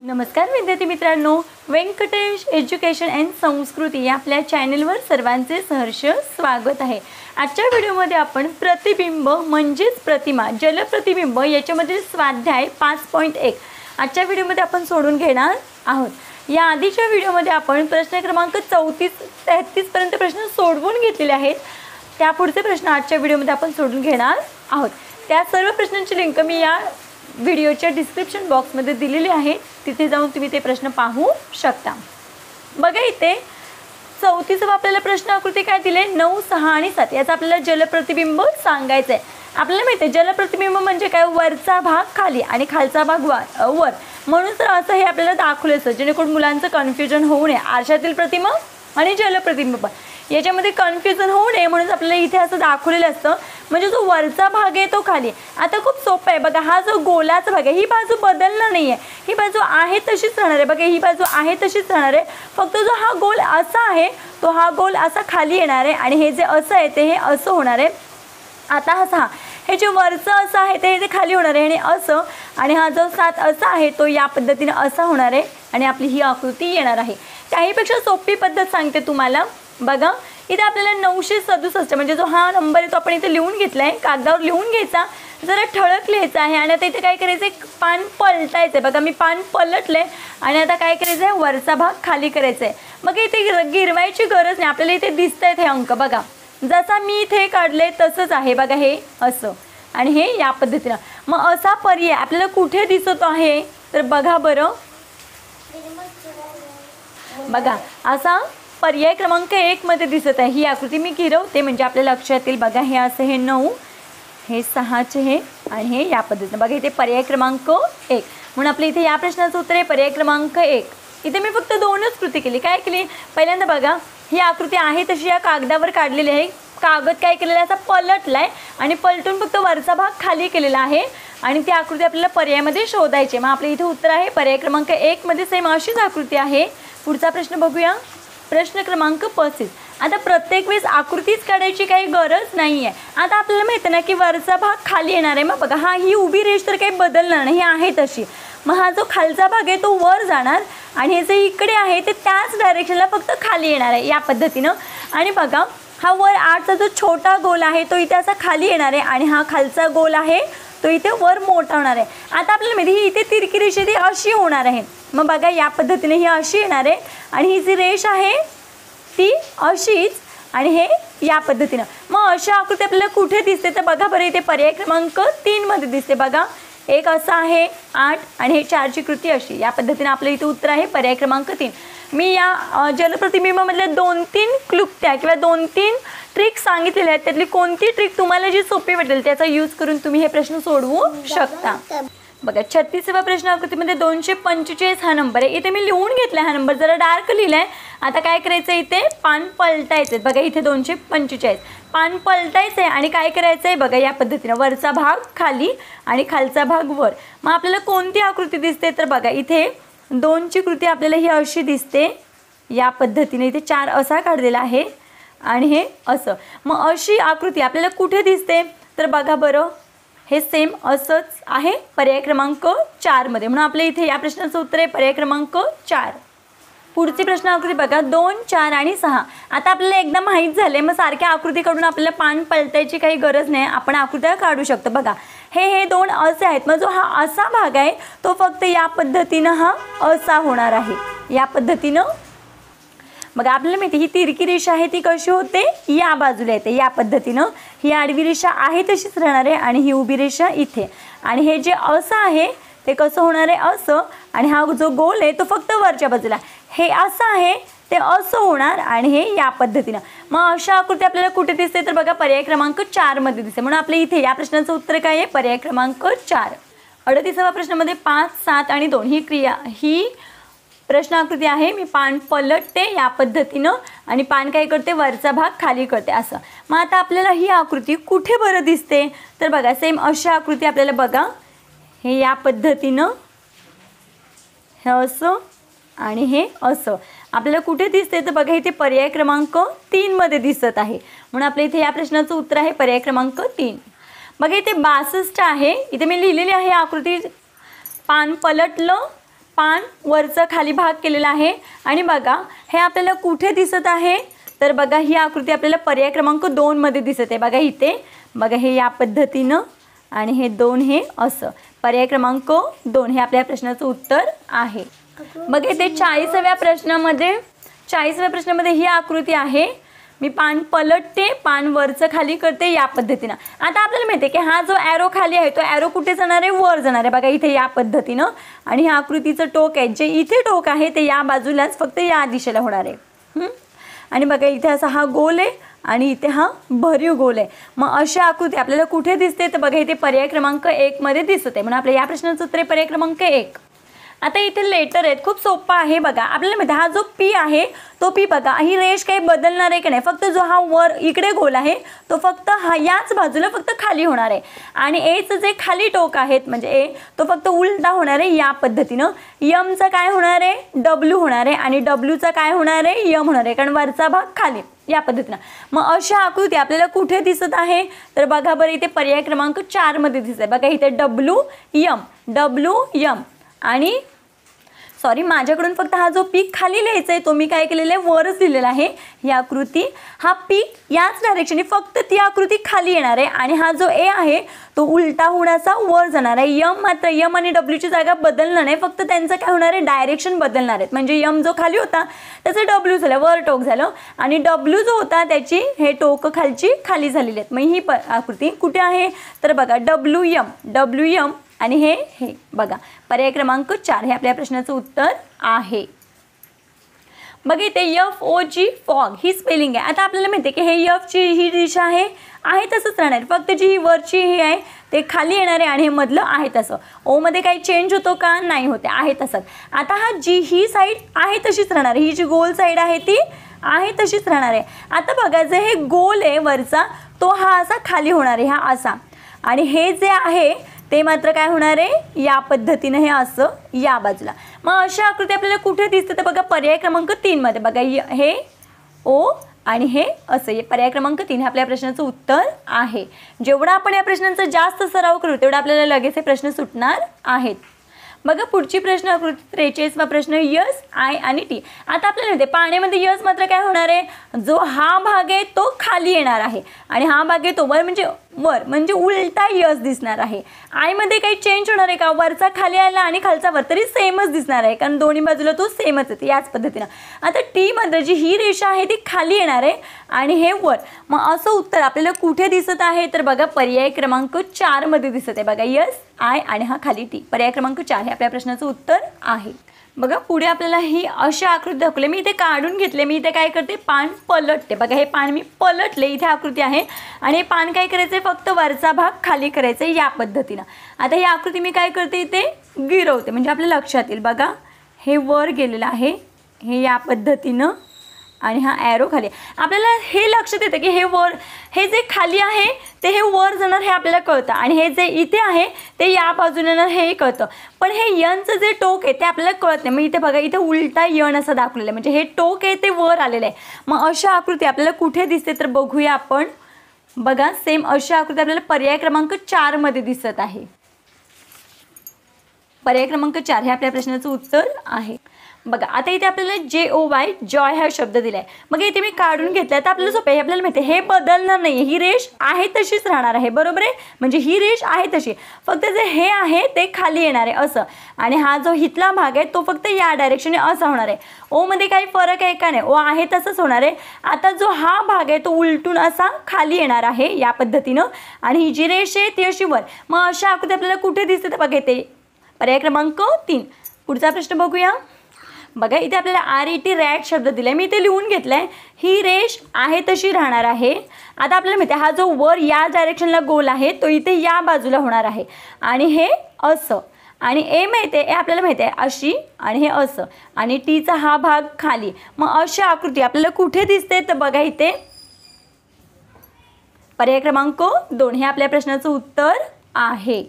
नमस्कार विद्यार्थी मित्रांनो, व्यंकटेश एज्युकेशन अँड संस्कृती या आपल्या चॅनलवर सर्वांचे सहर्ष स्वागत आहे। आजच्या व्हिडिओमध्ये आपण प्रतिबिंब म्हणजेच प्रतिमा जलप्रतिबिंब याच्यामध्ये स्वाध्याय 5.1 आजच्या व्हिडिओमध्ये आपण सोडून घेणार आहोत। या आधीच्या व्हिडिओमध्ये आपण प्रश्न क्रमांक 34-33 पर्यंत प्रश्न सोडवून घेतलेले आहेत। त्यापुढचे प्रश्न आजच्या व्हिडिओमध्ये आपण सोडून घेणार आहोत। त्या सर्व प्रश्नांची लिंक मी या व्हिडिओच्या डिस्क्रिप्शन बॉक्समध्ये दिलेली आहे, तिथे जाऊन तुम्ही ते प्रश्न पाहू शकता। बघा इथे 34वा आपल्याला प्रश्न आकृती काय दिले 9, 6 आणि 7 याचा आपल्याला जलप्रतिबिंब सांगायचं आहे। आपल्याला माहिती आहे जलप्रतिबिंब म्हणजे काय, वरचा भाग खाली आणि खालचा भाग वर, म्हणून तर असं हे आपल्याला दाखवलं असतं जेणेकरून मुलांचं कन्फ्युजन होऊ नये। आरशातील प्रतिमा आणि जलप्रतिबिंब याच्यामध्ये कन्फ्युजन होऊ नये म्हणून आपल्याला इथे असं दाखवलेलं असतं, म्हणजे जो वरचा भाग आहे तो खाली। आता खूप सोपं आहे बघा, हा जो गोलाचा भाग आहे ही बाजू बदलणार नाही आहे, ही बाजू आहे तशीच राहणार आहे। बघा ही बाजू आहे तशीच राहणार आहे, फक्त जो हा गोल असा आहे तो हा गोल असा खाली येणार आहे आणि हे जे असं आहे ते हे असं होणार आहे। आता हा हे जे वरचं असं आहे ते खाली होणार आहे आणि हा जो 7 असा आहे तो या पद्धतीने असा होणार आहे आणि आपली ही आकृती येणार आहे। त्याहीपेक्षा सोपी पद्धत सांगते तुम्हाला। बघा इथे आपल्याला 967 म्हणजे जो हा नंबर आहे तो आपण इथे लिहून घेतला आहे, कागदावर लिहून घ्यायचा, जरा ठळक लिहायचं आहे आणि आता इथे काय करायचं आहे, पान पलटायचं आहे। बघा मी पान पलटले आणि आता काय करायचं आहे, वरचा भाग खाली करायचा आहे। मग इथे गिरवायची गरज नाही, आपल्याला इथे दिसत आहेत हे अंक। बघा जसा मी इथे काढले तसंच आहे, बघा हे असं आणि हे या पद्धतीनं। मग असा पर्याय आपल्याला कुठे दिसत आहे तर बघा बरं, बघा असा पर्याय क्रमांक 1 मध्ये दिसत आहे। ही आकृती मी गिरवते म्हणजे आपल्या लक्षात येईल। बघा हे असं हे 9, हे 6चे हे आणि हे या पद्धतीने। बघा इथे पर्याय क्रमांक 1 म्हणून आपल्या इथे या प्रश्नाचं उत्तर आहे पर्याय क्रमांक 1। इथे मी फक्त 2च कृती केली। काय केली, पहिल्यांदा बघा ही आकृती आहे तशी या कागदावर काढलेली आहे, कागद काय केलेला असा पलटलाय आणि पलटून फक्त वरचा भाग खाली केलेला आहे आणि ती आकृती आपल्याला पर्यायामध्ये शोधायची। मग आपल्या इथे उत्तर आहे पर्याय क्रमांक 1 मध्ये सेम अशीच आकृती आहे। पुढचा प्रश्न बघूया, प्रश्न क्रमांक 35। आता प्रत्येक वेळेस आकृतीच काढायची काही गरज नाही आहे। आता आपल्याला माहिती ना की वरचा भाग खाली येणार आहे, मग बघा हा ही उभी रेष तर काही बदलणार नाही, ही आहे तशी। मग हा जो खालचा भाग आहे तो वर जाणार आणि हे जे इकडे आहे ते त्याच डायरेक्शनला फक्त खाली येणार आहे या पद्धतीनं। आणि बघा हा वर 8चा जो छोटा गोल आहे तो इथे असा खाली येणार आहे आणि हा खालचा गोल आहे तो इथे वर मोठा होणार आहे। आता आपल्याला माहिती ही इथे तिरकी रेष ती अशी होणार आहे, मग बघा या पद्धतीने ही अशी येणार आहे आणि ही जी रेष आहे ती अशीच आणि हे या पद्धतीनं। मग अशा आकृती आपल्याला कुठे दिसते तर बघा बरं, इथे पर्याय क्रमांक 3 मध्ये दिसते। बघा एक असा आहे 8 आणि हे 4ची कृती अशी, या पद्धतीने आपलं इथे उत्तर आहे पर्याय क्रमांक 3। मी या जलप्रतिबिंबामधल्या 2-3 क्लुप्त्या किंवा 2-3 ट्रिक सांगितलेल्या आहेत, त्यातली कोणती ट्रिक तुम्हाला जी सोपी वाटेल त्याचा यूज करून तुम्ही हे प्रश्न सोडवू शकता। बघा 36वा प्रश्न आकृतीमध्ये 245 हा नंबर आहे, इथे मी लिहून घेतला हा नंबर, जरा डार्क लिहिलाय। आता काय करायचं, इथे पान पलटायचे। बघा इथे 245 पान पलटायचे आणि काय करायचं आहे, बघा या पद्धतीने वरचा भाग खाली आणि खालचा भाग वर। मग आपल्याला कोणती आकृती दिसते तर बघा इथे 2ची कृती आपल्याला ही अशी दिसते या पद्धतीने, इथे 4 असा काढलेला आहे आणि हे असं। मग अशी आकृती आपल्याला कुठे दिसते तर बघा बरं, हे सेम असंच आहे पर्याय क्रमांक 4 मध्ये, म्हणून आपल्या इथे या प्रश्नाचं उत्तर आहे पर्याय क्रमांक 4। पुढची प्रश्न आकृती बघा 2, 4 आणि 6। आता आपल्याला एकदा माहीत झाले, मग सारख्या आकृती काढून आपल्याला पान पलटायची काही गरज नाही, आपण आकृत्या काढू शकतो। बघा हे 2 असे आहेत, मग जो हा असा भाग आहे तो फक्त या पद्धतीनं हा असा होणार आहे या पद्धतीनं। बघा आपल्याला माहिती ही तिरकी रेषा आहे ती कशी होते, या बाजूला येते या पद्धतीनं। ही आडवी रेषा आहे तशीच राहणार आहे आणि ही उभी रेषा इथे, आणि हे जे असं आहे ते कसं होणार आहे असं, आणि हा जो गोल आहे तो फक्त वरच्या बाजूला, हे असं आहे ते असं होणार आणि हे या पद्धतीनं। मग अशा आकृती आपल्याला कुठे दिसते तर बघा पर्याय क्रमांक 4 मध्ये दिसते, म्हणून आपल्या इथे या प्रश्नाचं उत्तर काय आहे पर्याय क्रमांक 4। 38वा प्रश्नामध्ये 5, 7 आणि 2 ही प्रश्न आकृती आहे। मी पान पलटते या पद्धतीनं आणि पान काय करते, वरचा भाग खाली करते असं। मग आता आपल्याला ही आकृती कुठे बरं दिसते तर बघा सेम अशा आकृती आपल्याला बघा हे या पद्धतीनं हे असं आणि हे असं आपल्याला कुठे दिसते तर बघा इथे पर्याय क्रमांक 3 मध्ये दिसत आहे, म्हणून आपल्या इथे या प्रश्नाचं उत्तर आहे पर्याय क्रमांक 3। बघा इथे 62 आहे, इथे मी लिहिलेली आहे आकृती, पान पलटलं पान वरचा खाली भाग केलेला आहे आणि बघा हे आपल्याला कुठे दिसत आहे तर बघा ही आकृती आपल्याला पर्याय क्रमांक 2 मध्ये दिसत आहे। बघा इथे बघा हे या पद्धतीनं आणि हे 2 हे असं पर्याय क्रमांक 2 हे आपल्या प्रश्नाचं उत्तर आहे। मग इथे 40व्या प्रश्नामध्ये ही आकृती आहे। मी पान पलटते, पान वरचं खाली करते या पद्धतीनं। आता आपल्याला माहिती आहे की हा जो ॲरो खाली आहे तो ॲरो कुठे जाणार आहे, वर जाणार आहे। बघा इथे या पद्धतीनं आणि ह्या आकृतीचं टोक आहे जे इथे टोक आहे ते या बाजूलाच फक्त या दिशेला होणार आहे। आणि बघा इथे असा हा गोल आहे आणि इथे हा भरीव गोल आहे। मग अशी आकृती आपल्याला कुठे दिसते तर बघा इथे पर्याय क्रमांक 1 मध्ये दिसत आहे। म्हणून आपल्या या प्रश्नाचं उत्तर आहे पर्याय क्रमांक 1। आता इथे लेटर आहेत, खूप सोपा आहे। बघा आपल्याला माहिती हा जो पी आहे तो पी बघा ही रेष काही बदलणार आहे की नाही, फक्त जो हा वर इकडे गोल आहे तो फक्त हा याच बाजूला फक्त खाली होणार आहे आणि एचं जे खाली टोक आहेत म्हणजे ए तो फक्त उलटा होणार आहे या पद्धतीनं। यमचा काय होणार आहे, डब्ल्यू होणार आहे आणि डब्ल्यूचा काय होणार आहे, यम होणार आहे कारण वरचा भाग खाली या पद्धतीनं। मग अशा आकृती आपल्याला कुठे दिसत आहे तर बघा बरं इथे पर्याय क्रमांक 4 मध्ये दिसत आहे। बघा इथे डब्ल्यू यम आणि सॉरी माझ्याकडून फक्त हा जो पीक खाली लिहायचा आहे तो मी काय केलेलं आहे वरच लिहिलेला आहे। ही आकृती हा पीक याच डायरेक्शनने फक्त ती आकृती खाली येणार आहे आणि हा जो ए आहे तो उलटा होऊन असा वर जाणार आहे। यम मात्र यम आणि डब्ल्यूची जागा बदलणार नाही, फक्त त्यांचं काय होणार आहे डायरेक्शन बदलणार आहेत। म्हणजे यम जो खाली होता त्याचं डब्ल्यू झालं, वर टोक झालं आणि डब्ल्यू जो होता त्याची हे टोक खाली झालेली आहेत। मग ही आकृती कुठे आहे तर बघा डब्ल्यू यम आणि हे बघा पर्याय क्रमांक 4 हे आपल्या प्रश्नाचं उत्तर आहे। बघा इथे FOG फॉग ही स्पेलिंग आहे। आता आपल्याला माहिती आहे की हे F ची ही दिशा आहे तसंच राहणार, फक्त जी ही वरची ही आहे ते खाली येणार आहे आणि हे मधलं आहे तसं। ओ मध्ये काही चेंज होतो का, नाही होते, आहे तसंच। आता हा जी ही साईड आहे तशीच राहणार, ही जी गोल साईड आहे ती आहे तशीच राहणार आहे। आता बघा जे हे गोल आहे वरचा तो हा असा खाली होणार आहे, हा असा, आणि हे जे आहे ते मात्र काय होणार आहे या पद्धतीने हे असं या बाजूला। मग अशा आकृती आपल्याला कुठे दिसते तर बघा पर्याय क्रमांक 3 मध्ये। बघा हे ओ आणि हे असं, हे पर्याय क्रमांक 3 हे आपल्या प्रश्नाचं उत्तर आहे। जेवढा आपण या प्रश्नांचा जास्त सराव करू तेवढा आपल्याला लगेच हे प्रश्न सुटणार आहेत। बघा पुढची प्रश्न आकृती 43वा प्रश्न यस आय आणि टी। आता आपल्याला माहिती आहे पाण्यामध्ये यस मात्र काय होणार आहे, जो हा भाग आहे तो खाली येणार आहे आणि हा भाग आहे तो वर म्हणजे उलटा यस दिसणार आहे। आय मध्ये काही चेंज होणार आहे का, वरचा खाली आला आणि खालचा वर तरी सेमच दिसणार आहे कारण दोन्ही बाजूला तो सेमच आहे याच पद्धतीनं। आता टी मध्ये जी ही रेषा आहे ती खाली येणार आहे आणि हे वर। मग असं उत्तर आपल्याला कुठे दिसत आहे तर बघा पर्याय क्रमांक 4 मध्ये दिसत आहे। बघा यस आय आणि हा खाली टी, पर्याय क्रमांक 4 हे आपल्या प्रश्नाचं उत्तर आहे। बघा पुढे आपल्याला ही अशी आकृती दाखवली, मी इथे काढून घेतले। मी इथे काय करते पान पलटते। बघा हे पान मी पलटले, इथे आकृती आहे आणि हे पान काय करायचं फक्त वरचा भाग खाली करायचा या पद्धतीनं। आता ही आकृती मी काय करते इथे गिरवते म्हणजे आपल्या लक्षात येईल। बघा हे वर गेलेलं आहे हे या पद्धतीनं आणि हा ॲरो खाली, आपल्याला हे लक्षात येतं की हे जे खाली आहे ते हे वर जाणार हे आपल्याला कळतं आणि हे जे इथे आहे ते या बाजूने येणार हे कळतं, पण हे यनचं जे टोक आहे ते आपल्याला कळत नाही। मग इथे बघा इथे उलटा यन असं दाखवलेलं आहे म्हणजे हे टोक आहे ते वर आलेलं आहे। मग अशा आकृती आपल्याला कुठे दिसते तर बघूया आपण। बघा सेम अशा आकृती आपल्याला पर्याय क्रमांक 4 मध्ये दिसत आहे। पर्याय क्रमांक 4 हे आपल्या प्रश्नाचं उत्तर आहे। बघा आता इथे आपल्याला JOY जॉय हा शब्द दिलाय, मग इथे मी काढून घेतलाय तर आपल्याला सोपं आहे। आपल्याला माहिती आहे हे बदलणार नाही, ही रेष आहे तशीच राहणार आहे, बरोबर आहे। म्हणजे ही रेष आहे तशी, फक्त जे हे आहे ते खाली येणार आहे असं आणि हा जो हितला भाग आहे तो फक्त या डायरेक्शनने असा होणार आहे। ओ मध्ये काही फरक आहे का नाही, ओ आहे तसंच होणार आहे। आता जो हा भाग आहे तो उलटून असा खाली येणार आहे या पद्धतीनं आणि ही जी रेष आहे ती अशी वर। मग अशा आकृती आपल्याला कुठे दिसते तर बघा इथे पर्याय क्रमांक 3। पुढचा प्रश्न बघूया। बघा इथे आपल्याला RET रॅट शब्द दिलाय, मी इथे लिहून घेतलाय। ही रेष आहे तशी राहणार आहे। आता आपल्याला माहिती आहे हा जो वर या डायरेक्शनला गोल आहे तो इथे या बाजूला होणार आहे आणि हे असं आणि ए माहिती आहे आपल्याला माहिती आहे अशी आणि हे असं आणि टीचा हा भाग खाली। मग अशा आकृती आपल्याला कुठे दिसते तर बघा इथे पर्याय क्रमांक 2 हे आपल्या प्रश्नाचं उत्तर आहे।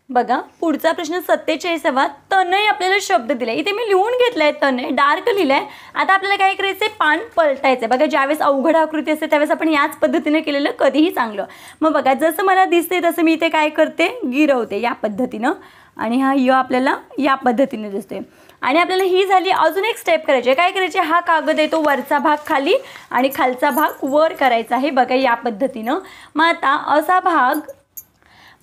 बघा पुढचा प्रश्न 47वा तनय आपल्याला शब्द दिलाय, इथे मी लिहून घेतलाय तनय डार्क लिहिलाय। आता आपल्याला काय करायचंय पान पलटायचंय। बघा ज्यावेळेस अवघड आकृती असते त्यावेळेस आपण याच पद्धतीने केलेलं कधीही चांगलं। मग बघा जसं मला दिसते तसं मी इथे काय करते गिरवते या पद्धतीनं आणि हा य आपल्याला या पद्धतीने दिसतोय. आणि आपल्याला ही झाली. अजून एक स्टेप करायची आहे. काय करायचे, हा कागद आहे तो वरचा भाग खाली आणि खालचा भाग वर करायचा आहे बघा या पद्धतीनं. मग आता असा भाग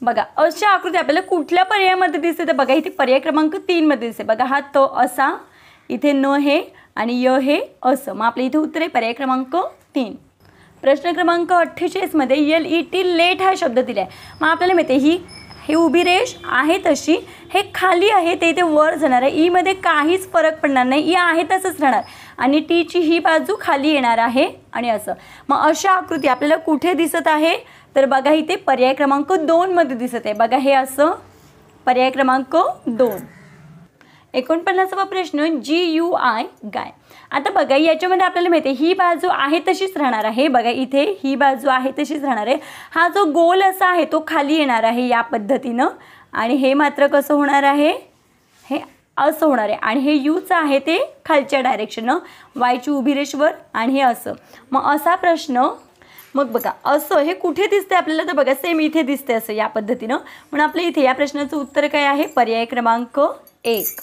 बघा, अशा आकृती आपल्याला कुठल्या पर्यायामध्ये दिसते तर बघा इथे पर्याय क्रमांक 3 मध्ये दिसते बघा. हा तो असा, इथे न हे आणि य हे असं. मग आपल्या इथे उत्तर आहे पर्याय क्रमांक 3. प्रश्न क्रमांक 48 मध्ये LET लेट हा शब्द दिला आहे. मग आपल्याला माहिती आहे ही उभी रेष आहे तशी, हे खाली आहे ते इथे वर जाणार आहे. ईमध्ये काहीच फरक पडणार नाही, ई आहे तसंच राहणार आणि टीची ही बाजू खाली येणार आहे आणि असं. मग अशा आकृती आपल्याला कुठे दिसत आहे तर बघा इथे पर्याय क्रमांक 2 मध्ये दिसत आहे बघा. हे असं पर्याय क्रमांक 2. 49वा प्रश्न GUI गाय. आता बघा याच्यामध्ये आपल्याला माहिती आहे ही बाजू आहे तशीच राहणार आहे बघा. इथे ही बाजू आहे तशीच राहणार आहे. हा जो गोल असा आहे तो खाली येणार आहे या पद्धतीनं आणि हे मात्र कसं होणार आहे, हे असं होणार आहे आणि हे यूचं आहे ते खालच्या डायरेक्शननं, वायची उभी रेषवर आणि हे असं. मग असा प्रश्न, मग बघा असं हे कुठे दिसते आपल्याला तर बघा सेम इथे दिसते असं या पद्धतीनं. म्हणून आपल्या इथे या प्रश्नाचं उत्तर काय आहे पर्याय क्रमांक 1.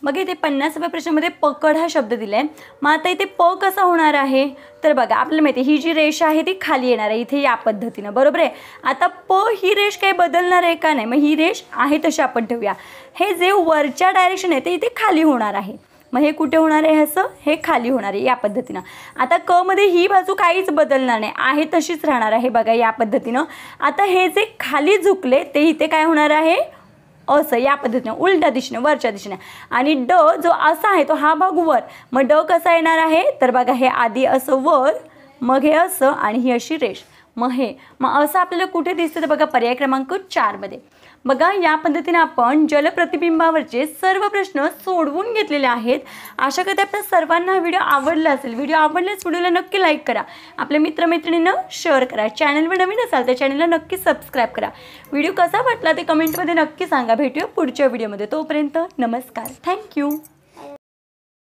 मग इथे 50व्या प्रश्नामध्ये पकड हा शब्द दिला आहे. मग आता इथे प कसा होणार आहे तर बघा आपल्याला माहिती आहे ही जी रेष आहे ती खाली येणार आहे इथे या पद्धतीनं बरोबर आहे. आता प ही रेष काही बदलणार आहे का नाही, मग ही रेष आहे तशी आपण ठेवूया. हे जे वरच्या डायरेक्शन आहे ते इथे खाली होणार आहे. मग हे कुठे होणार आहे, असं हे खाली होणार आहे या पद्धतीनं. आता क मध्ये ही बाजू काहीच बदलणार नाही, आहे तशीच राहणार आहे बघा या पद्धतीनं. आता हे जे खाली झुकले ते इथे काय होणार आहे असं या पद्धतीनं उलट्या दिशेने वरच्या दिशेने. आणि ड जो असा आहे तो हा भाग वर, मग ड कसा येणार आहे तर बघा हे आधी असं वर, मग हे असं आणि ही अशी रेष, मग हे मग असं आपल्याला कुठे दिसतं तर बघा पर्याय क्रमांक 4 मध्ये. बघा या पद्धतीने आपण जलप्रतिबिंबावरचे सर्व प्रश्न सोडवून घेतलेले आहेत. आशा करते आपल्या सर्वांना हा व्हिडिओ आवडला असेल. व्हिडिओ आवडल्यास व्हिडिओला नक्की लाईक करा, आपल्या मित्रमैत्रिणींना शेअर करा. चॅनलवर नवीन असाल तर चॅनलला नक्की सबस्क्राईब करा. व्हिडिओ कसा वाटला ते कमेंटमध्ये नक्की सांगा. भेटूया पुढच्या व्हिडिओमध्ये. तोपर्यंत नमस्कार, थँक्यू.